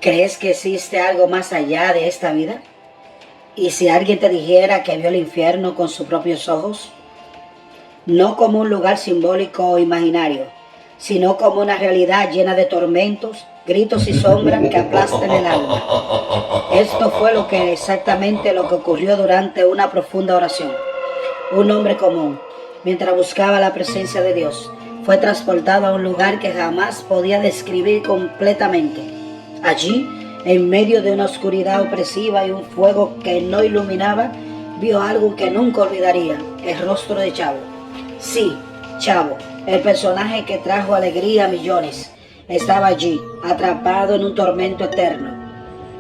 ¿Crees que existe algo más allá de esta vida? ¿Y si alguien te dijera que vio el infierno con sus propios ojos? No como un lugar simbólico o imaginario, sino como una realidad llena de tormentos, gritos y sombras que aplastan el alma. Esto fue exactamente lo que ocurrió durante una profunda oración. Un hombre común, mientras buscaba la presencia de Dios, fue transportado a un lugar que jamás podía describir completamente. Allí, en medio de una oscuridad opresiva y un fuego que no iluminaba, vio algo que nunca olvidaría: el rostro de Chavo. Sí, Chavo, el personaje que trajo alegría a millones, estaba allí, atrapado en un tormento eterno.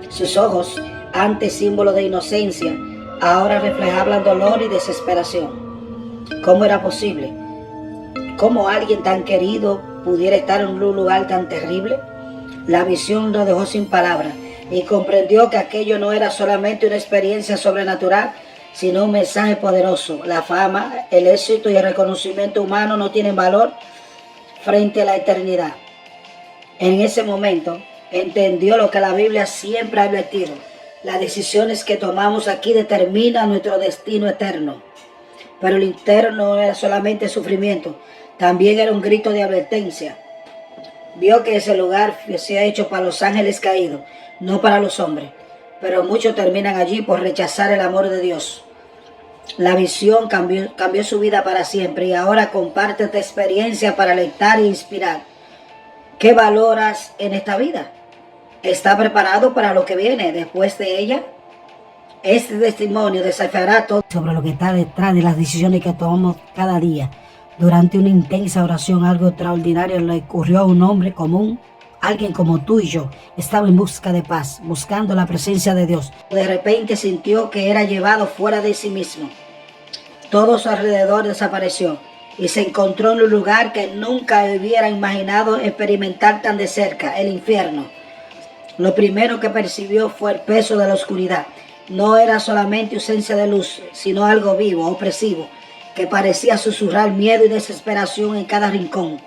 Sus ojos, antes símbolo de inocencia, ahora reflejaban dolor y desesperación. ¿Cómo era posible? ¿Cómo alguien tan querido pudiera estar en un lugar tan terrible? La visión lo dejó sin palabras y comprendió que aquello no era solamente una experiencia sobrenatural, sino un mensaje poderoso. La fama, el éxito y el reconocimiento humano no tienen valor frente a la eternidad. En ese momento entendió lo que la Biblia siempre ha advertido: las decisiones que tomamos aquí determinan nuestro destino eterno. Pero el interno no era solamente sufrimiento, también era un grito de advertencia. Vio que ese lugar se ha hecho para los ángeles caídos, no para los hombres. Pero muchos terminan allí por rechazar el amor de Dios. La visión cambió su vida para siempre y ahora comparte esta experiencia para alentar e inspirar. ¿Qué valoras en esta vida? ¿Está preparado para lo que viene después de ella? Este testimonio desafiará todo sobre lo que está detrás de las decisiones que tomamos cada día. Durante una intensa oración, algo extraordinario le ocurrió a un hombre común. Alguien como tú y yo estaba en busca de paz, buscando la presencia de Dios. De repente sintió que era llevado fuera de sí mismo. Todo su alrededor desapareció y se encontró en un lugar que nunca hubiera imaginado experimentar tan de cerca: el infierno. Lo primero que percibió fue el peso de la oscuridad. No era solamente ausencia de luz, sino algo vivo, opresivo, que parecía susurrar miedo y desesperación en cada rincón.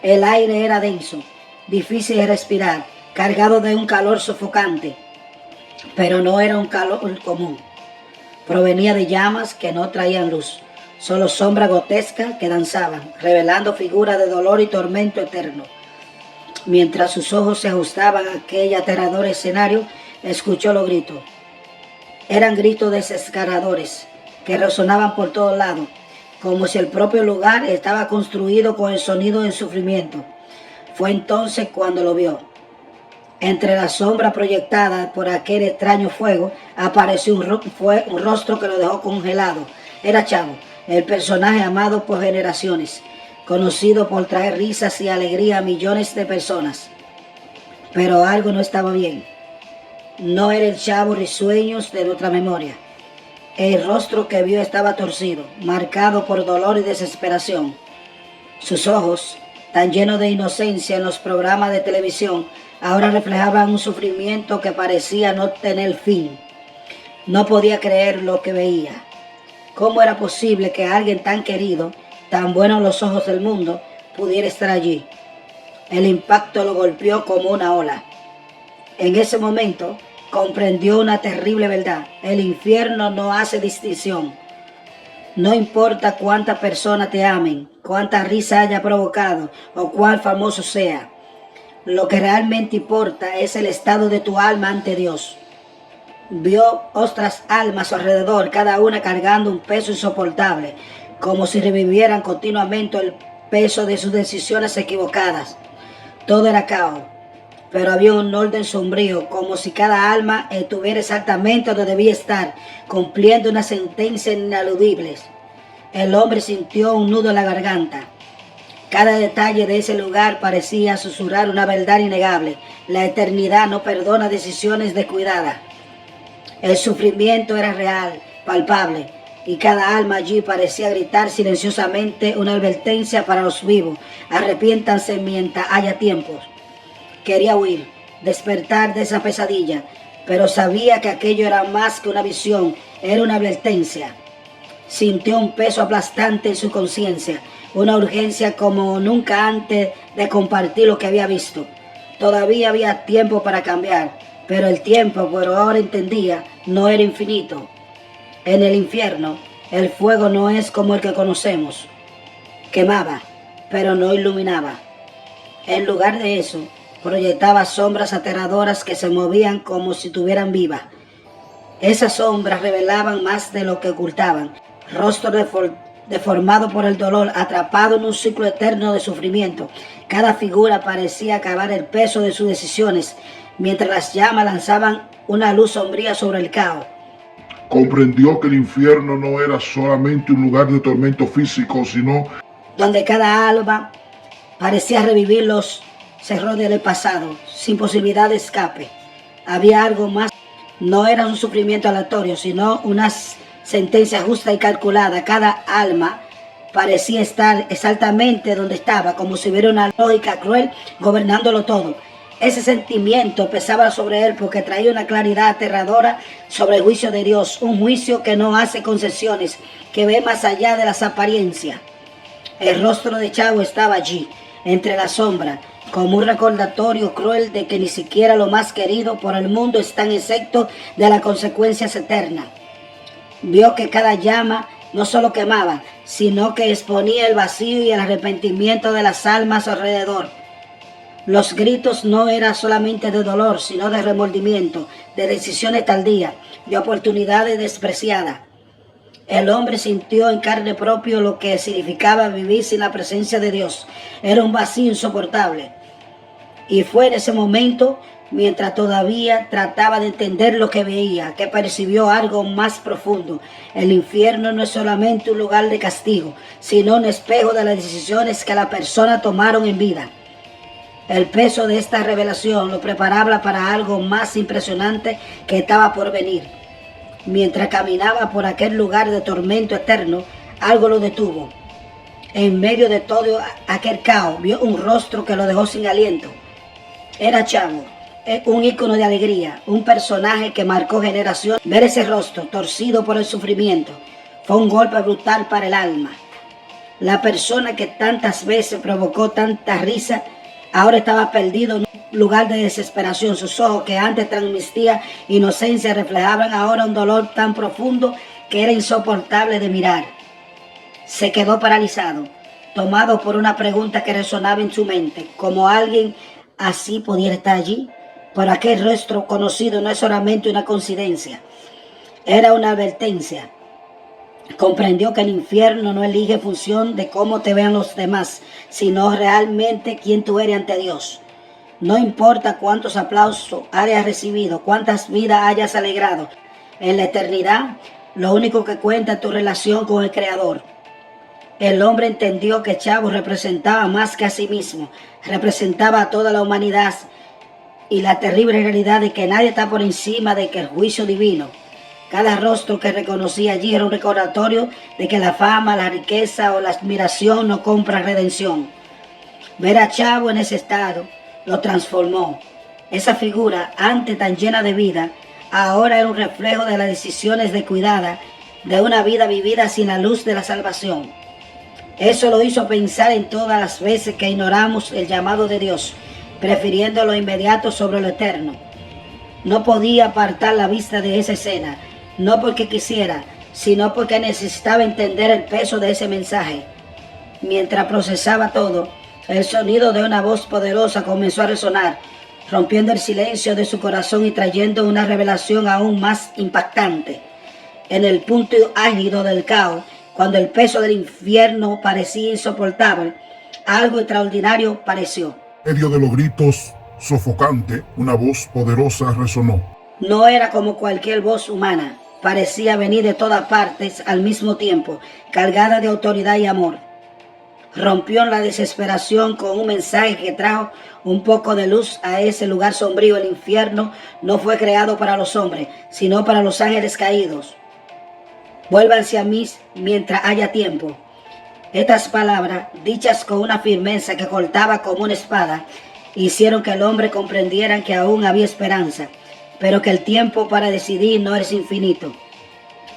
El aire era denso, difícil de respirar, cargado de un calor sofocante, pero no era un calor común. Provenía de llamas que no traían luz, solo sombras grotescas que danzaban, revelando figuras de dolor y tormento eterno. Mientras sus ojos se ajustaban a aquel aterrador escenario, escuchó los gritos. Eran gritos desesperadores que resonaban por todos lados, como si el propio lugar estaba construido con el sonido del sufrimiento. Fue entonces cuando lo vio. Entre la sombra proyectada por aquel extraño fuego, apareció un rostro que lo dejó congelado. Era Chavo, el personaje amado por generaciones, conocido por traer risas y alegría a millones de personas. Pero algo no estaba bien. No era el Chavo risueños de nuestra memoria. El rostro que vio estaba torcido, marcado por dolor y desesperación. Sus ojos, tan llenos de inocencia en los programas de televisión, ahora reflejaban un sufrimiento que parecía no tener fin. No podía creer lo que veía. ¿Cómo era posible que alguien tan querido, tan bueno en los ojos del mundo, pudiera estar allí? El impacto lo golpeó como una ola. En ese momento comprendió una terrible verdad: el infierno no hace distinción. No importa cuántas personas te amen, cuánta risa haya provocado o cuán famoso sea. Lo que realmente importa es el estado de tu alma ante Dios. Vio otras almas a su alrededor, cada una cargando un peso insoportable, como si revivieran continuamente el peso de sus decisiones equivocadas. Todo era caos, pero había un orden sombrío, como si cada alma estuviera exactamente donde debía estar, cumpliendo una sentencia ineludible. El hombre sintió un nudo en la garganta. Cada detalle de ese lugar parecía susurrar una verdad innegable: la eternidad no perdona decisiones descuidadas. El sufrimiento era real, palpable, y cada alma allí parecía gritar silenciosamente una advertencia para los vivos: arrepiéntanse mientras haya tiempo. Quería huir, despertar de esa pesadilla, pero sabía que aquello era más que una visión, era una advertencia. Sintió un peso aplastante en su conciencia, una urgencia como nunca antes de compartir lo que había visto. Todavía había tiempo para cambiar, pero el tiempo, por ahora entendía, no era infinito. En el infierno, el fuego no es como el que conocemos. Quemaba, pero no iluminaba. En lugar de eso, proyectaba sombras aterradoras que se movían como si estuvieran vivas. Esas sombras revelaban más de lo que ocultaban. Rostros deformados por el dolor, atrapados en un ciclo eterno de sufrimiento. Cada figura parecía acabar el peso de sus decisiones, mientras las llamas lanzaban una luz sombría sobre el caos. Comprendió que el infierno no era solamente un lugar de tormento físico, sino donde cada alma parecía revivir los cerros del pasado, sin posibilidad de escape. Había algo más. No era un sufrimiento aleatorio, sino una sentencia justa y calculada. Cada alma parecía estar exactamente donde estaba, como si hubiera una lógica cruel gobernándolo todo. Ese sentimiento pesaba sobre él porque traía una claridad aterradora sobre el juicio de Dios, un juicio que no hace concesiones, que ve más allá de las apariencias. El rostro de Chavo estaba allí, entre la sombra, como un recordatorio cruel de que ni siquiera lo más querido por el mundo es tan excepto de las consecuencias eternas. Vio que cada llama no solo quemaba, sino que exponía el vacío y el arrepentimiento de las almas alrededor. Los gritos no eran solamente de dolor, sino de remordimiento, de decisiones tardías, de oportunidades despreciadas. El hombre sintió en carne propia lo que significaba vivir sin la presencia de Dios. Era un vacío insoportable. Y fue en ese momento, mientras todavía trataba de entender lo que veía, que percibió algo más profundo. El infierno no es solamente un lugar de castigo, sino un espejo de las decisiones que las personas tomaron en vida. El peso de esta revelación lo preparaba para algo más impresionante que estaba por venir. Mientras caminaba por aquel lugar de tormento eterno, algo lo detuvo. En medio de todo aquel caos, vio un rostro que lo dejó sin aliento. Era Chavo, un ícono de alegría, un personaje que marcó generaciones. Ver ese rostro torcido por el sufrimiento fue un golpe brutal para el alma. La persona que tantas veces provocó tanta risa, ahora estaba perdido en un lugar de desesperación. Sus ojos, que antes transmitían inocencia, reflejaban ahora un dolor tan profundo que era insoportable de mirar. Se quedó paralizado, tomado por una pregunta que resonaba en su mente. ¿Cómo alguien así pudiera estar allí? Pero aquel rostro conocido no es solamente una coincidencia, era una advertencia. Comprendió que el infierno no elige en función de cómo te vean los demás, sino realmente quién tú eres ante Dios. No importa cuántos aplausos hayas recibido, cuántas vidas hayas alegrado. En la eternidad, lo único que cuenta es tu relación con el Creador. El hombre entendió que Chavo representaba más que a sí mismo, representaba a toda la humanidad y la terrible realidad de que nadie está por encima de que el juicio divino. Cada rostro que reconocía allí era un recordatorio de que la fama, la riqueza o la admiración no compran redención. Ver a Chavo en ese estado lo transformó. Esa figura, antes tan llena de vida, ahora era un reflejo de las decisiones descuidadas de una vida vivida sin la luz de la salvación. Eso lo hizo pensar en todas las veces que ignoramos el llamado de Dios, prefiriendo lo inmediato sobre lo eterno. No podía apartar la vista de esa escena, no porque quisiera, sino porque necesitaba entender el peso de ese mensaje. Mientras procesaba todo, el sonido de una voz poderosa comenzó a resonar, rompiendo el silencio de su corazón y trayendo una revelación aún más impactante. En el punto álgido del caos, cuando el peso del infierno parecía insoportable, algo extraordinario pareció. En medio de los gritos sofocantes, una voz poderosa resonó. No era como cualquier voz humana, parecía venir de todas partes al mismo tiempo, cargada de autoridad y amor. Rompió en la desesperación con un mensaje que trajo un poco de luz a ese lugar sombrío. El infierno no fue creado para los hombres, sino para los ángeles caídos. Vuélvanse a mí mientras haya tiempo. Estas palabras, dichas con una firmeza que cortaba como una espada, hicieron que el hombre comprendiera que aún había esperanza, pero que el tiempo para decidir no es infinito.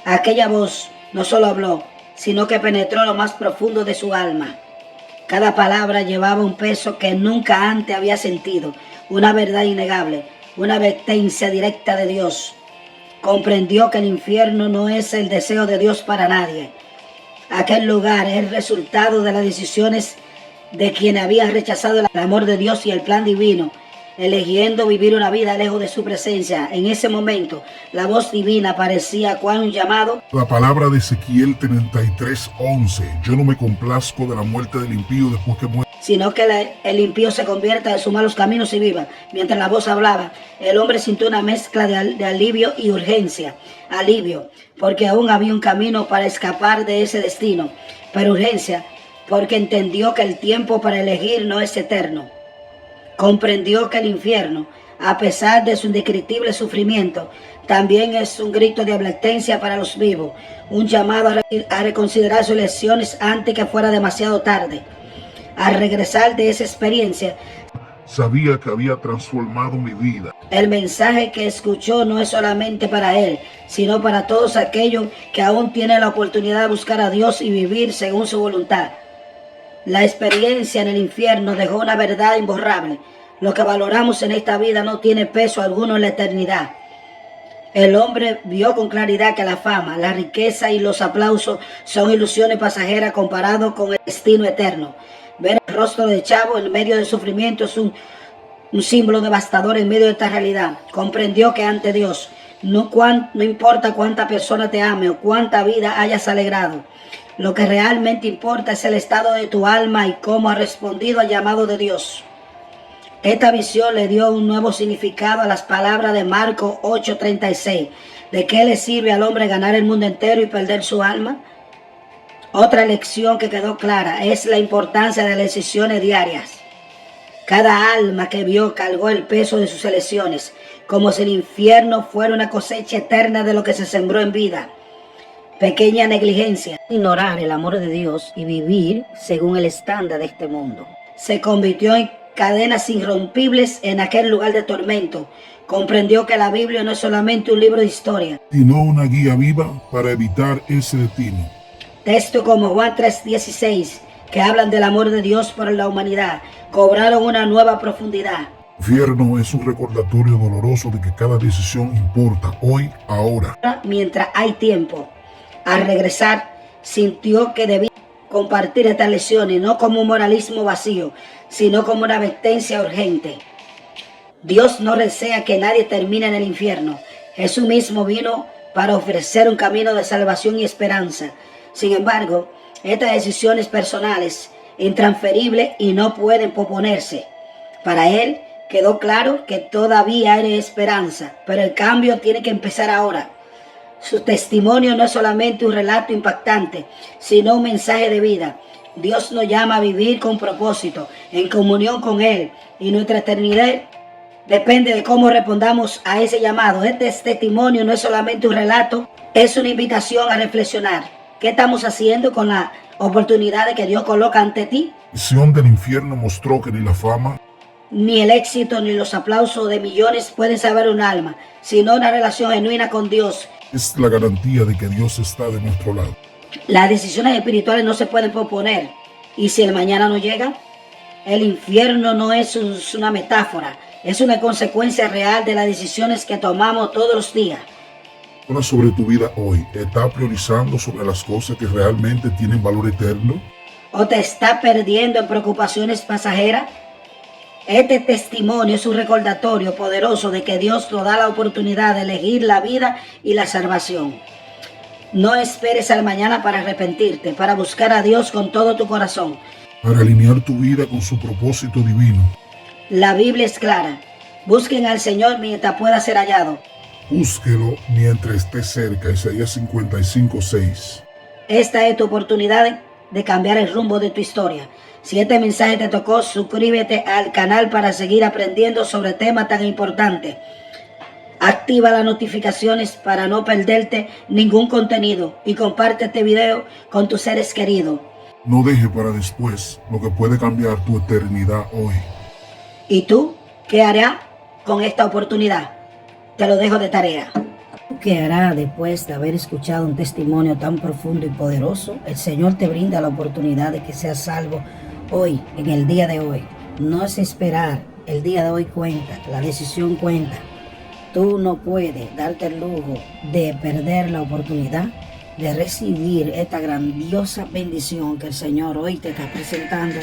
Aquella voz no solo habló, sino que penetró lo más profundo de su alma. Cada palabra llevaba un peso que nunca antes había sentido, una verdad innegable, una advertencia directa de Dios. Comprendió que el infierno no es el deseo de Dios para nadie. Aquel lugar es el resultado de las decisiones de quienes habían rechazado el amor de Dios y el plan divino, eligiendo vivir una vida lejos de su presencia. En ese momento, la voz divina parecía cual un llamado. La palabra de Ezequiel 33:11. Yo no me complazco de la muerte del impío después que muere, sino que el impío se convierta de sus malos caminos y viva. Mientras la voz hablaba, el hombre sintió una mezcla de alivio y urgencia. Alivio, porque aún había un camino para escapar de ese destino, pero urgencia, porque entendió que el tiempo para elegir no es eterno. Comprendió que el infierno, a pesar de su indescriptible sufrimiento, también es un grito de advertencia para los vivos, un llamado a reconsiderar sus elecciones antes que fuera demasiado tarde. Al regresar de esa experiencia, sabía que había transformado mi vida. el mensaje que escuchó no es solamente para él, sino para todos aquellos que aún tienen la oportunidad de buscar a Dios y vivir según su voluntad. La experiencia en el infierno dejó una verdad imborrable. Lo que valoramos en esta vida no tiene peso alguno en la eternidad. El hombre vio con claridad que la fama, la riqueza y los aplausos son ilusiones pasajeras comparados con el destino eterno. Ver el rostro de Chavo en medio del sufrimiento es un símbolo devastador en medio de esta realidad. Comprendió que ante Dios no importa cuánta persona te ame o cuánta vida hayas alegrado. Lo que realmente importa es el estado de tu alma y cómo has respondido al llamado de Dios. Esta visión le dio un nuevo significado a las palabras de Marcos 8:36. ¿De qué le sirve al hombre ganar el mundo entero y perder su alma? Otra lección que quedó clara es la importancia de las decisiones diarias. Cada alma que vio cargó el peso de sus elecciones, como si el infierno fuera una cosecha eterna de lo que se sembró en vida. Pequeña negligencia, ignorar el amor de Dios y vivir según el estándar de este mundo. Se convirtió en cadenas irrompibles en aquel lugar de tormento. Comprendió que la Biblia no es solamente un libro de historia, sino una guía viva para evitar ese destino. Textos como Juan 3:16, que hablan del amor de Dios por la humanidad, cobraron una nueva profundidad. El infierno es un recordatorio doloroso de que cada decisión importa hoy, ahora. Mientras hay tiempo. Al regresar, sintió que debía compartir estas lecciones, no como un moralismo vacío, sino como una advertencia urgente. Dios no desea que nadie termine en el infierno. Jesús mismo vino para ofrecer un camino de salvación y esperanza. Sin embargo, estas decisiones personales, intransferibles y no pueden posponerse. Para él quedó claro que todavía hay esperanza, pero el cambio tiene que empezar ahora. Su testimonio no es solamente un relato impactante, sino un mensaje de vida. Dios nos llama a vivir con propósito, en comunión con Él, y nuestra eternidad depende de cómo respondamos a ese llamado. Este testimonio no es solamente un relato, es una invitación a reflexionar. ¿Qué estamos haciendo con la oportunidad que Dios coloca ante ti? La visión del infierno mostró que ni la fama, ni el éxito, ni los aplausos de millones pueden salvar un alma, sino una relación genuina con Dios. es la garantía de que Dios está de nuestro lado. Las decisiones espirituales no se pueden posponer. ¿Y si el mañana no llega? El infierno no es una metáfora, es una consecuencia real de las decisiones que tomamos todos los días. Ahora sobre tu vida hoy, ¿estás priorizando sobre las cosas que realmente tienen valor eterno? ¿O te estás perdiendo en preocupaciones pasajeras? Este testimonio es un recordatorio poderoso de que Dios nos da la oportunidad de elegir la vida y la salvación. No esperes al mañana para arrepentirte, para buscar a Dios con todo tu corazón. Para alinear tu vida con su propósito divino. La Biblia es clara. Busquen al Señor mientras pueda ser hallado. Búsquelo mientras esté cerca. Isaías 55:6. Esta es tu oportunidad de cambiar el rumbo de tu historia. Si este mensaje te tocó, suscríbete al canal para seguir aprendiendo sobre temas tan importantes. Activa las notificaciones para no perderte ningún contenido y comparte este video con tus seres queridos. No deje para después lo que puede cambiar tu eternidad hoy. ¿Y tú qué harás con esta oportunidad? Te lo dejo de tarea. ¿Qué hará después de haber escuchado un testimonio tan profundo y poderoso? El Señor te brinda la oportunidad de que seas salvo hoy, en el día de hoy. No es esperar El día de hoy cuenta, la decisión cuenta. Tú no puedes darte el lujo de perder la oportunidad de recibir esta grandiosa bendición que el Señor hoy te está presentando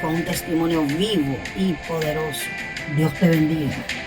con un testimonio vivo y poderoso. Dios te bendiga.